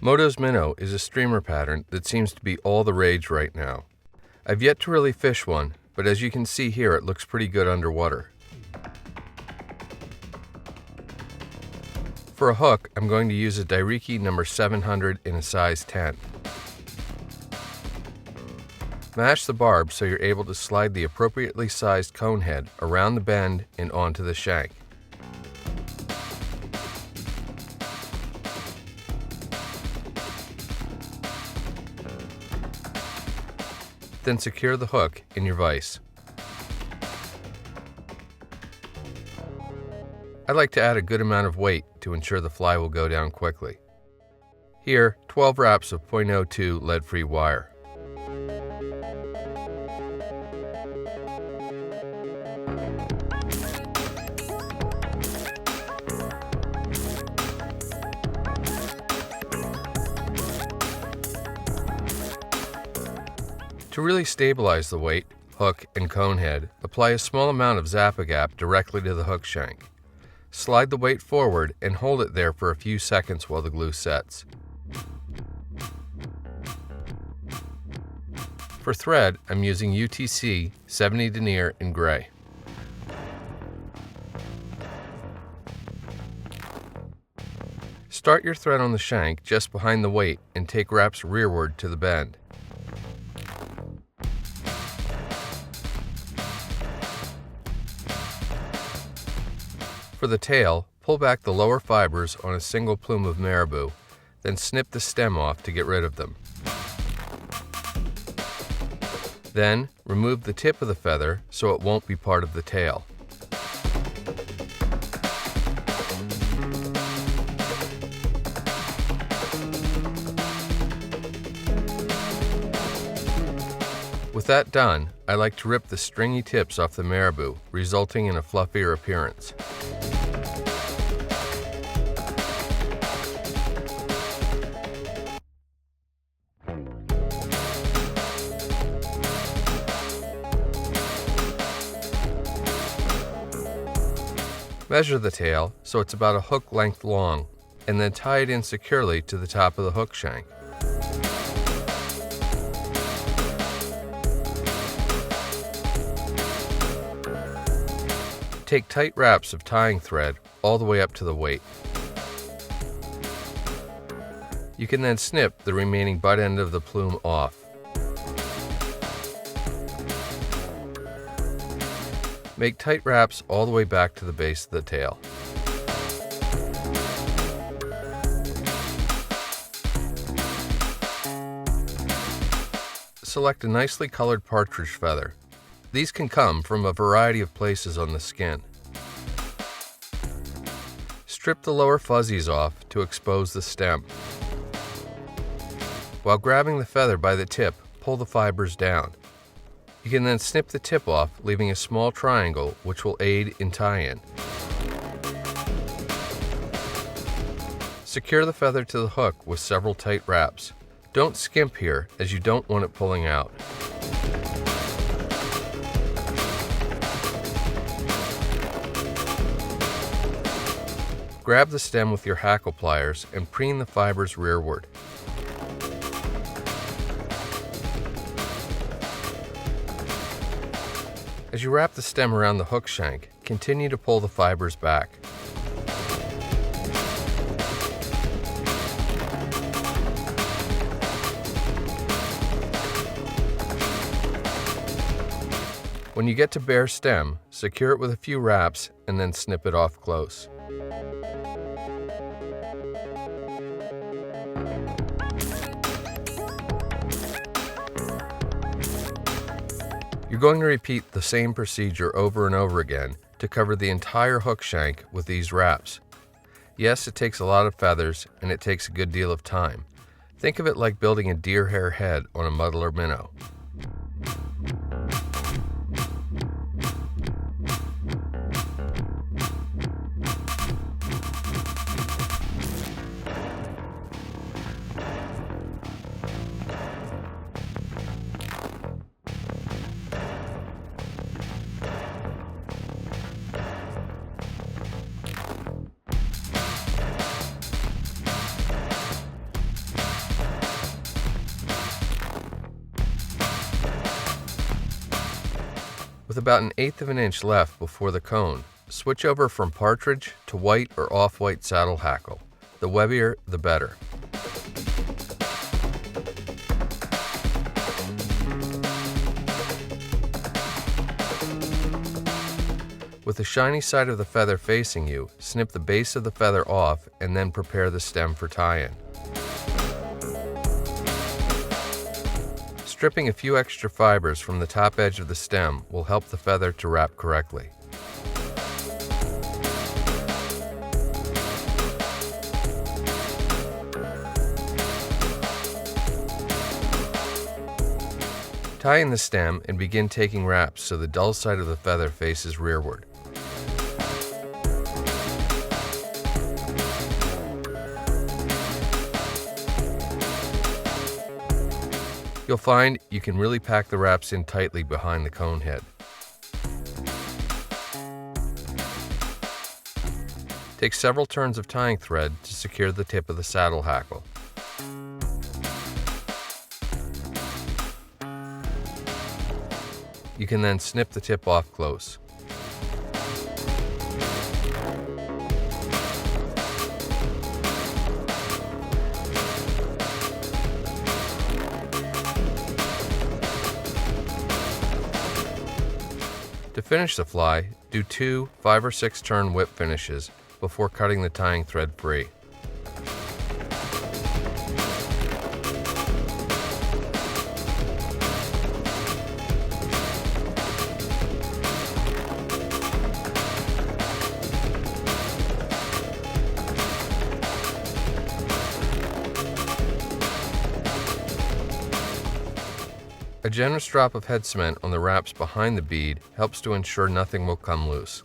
Moto's Minnow is a streamer pattern that seems to be all the rage right now. I've yet to really fish one, but as you can see here, it looks pretty good underwater. For a hook, I'm going to use a Daiichi number 700 in a size 10. Mash the barb so you're able to slide the appropriately sized cone head around the bend and onto the shank. Then secure the hook in your vise. I like to add a good amount of weight to ensure the fly will go down quickly. Here, 12 wraps of .02 lead-free wire. To really stabilize the weight, hook, and cone head, apply a small amount of Zap-A-Gap directly to the hook shank. Slide the weight forward and hold it there for a few seconds while the glue sets. For thread, I'm using UTC 70 Denier in gray. Start your thread on the shank just behind the weight and take wraps rearward to the bend. For the tail, pull back the lower fibers on a single plume of Marabou, then snip the stem off to get rid of them. Then, remove the tip of the feather so it won't be part of the tail. With that done, I like to rip the stringy tips off the Marabou, resulting in a fluffier appearance. Measure the tail so it's about a hook length long, and then tie it in securely to the top of the hook shank. Take tight wraps of tying thread all the way up to the weight. You can then snip the remaining butt end of the plume off. Make tight wraps all the way back to the base of the tail. Select a nicely colored partridge feather. These can come from a variety of places on the skin. Strip the lower fuzzies off to expose the stem. While grabbing the feather by the tip, pull the fibers down. You can then snip the tip off, leaving a small triangle which will aid in tie-in. Secure the feather to the hook with several tight wraps. Don't skimp here, as you don't want it pulling out. Grab the stem with your hackle pliers and preen the fibers rearward. As you wrap the stem around the hook shank, continue to pull the fibers back. When you get to bare stem, secure it with a few wraps and then snip it off close. You're going to repeat the same procedure over and over again to cover the entire hook shank with these wraps. Yes, it takes a lot of feathers and it takes a good deal of time. Think of it like building a deer hair head on a muddler minnow. With about 1/8 of an inch left before the cone, switch over from Partridge to white or off-white saddle hackle. The webbier, the better. With the shiny side of the feather facing you, snip the base of the feather off and then prepare the stem for tie-in. Stripping a few extra fibers from the top edge of the stem will help the feather to wrap correctly. Tie in the stem and begin taking wraps so the dull side of the feather faces rearward. You'll find you can really pack the wraps in tightly behind the cone head. Take several turns of tying thread to secure the tip of the saddle hackle. You can then snip the tip off close. To finish the fly, do 2 5 or 6 turn whip finishes before cutting the tying thread free. A generous drop of head cement on the wraps behind the bead helps to ensure nothing will come loose.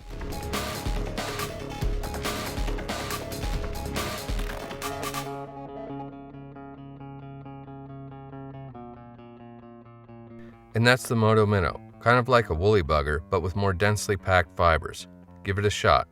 And that's the Moto Minnow, kind of like a woolly bugger, but with more densely packed fibers. Give it a shot.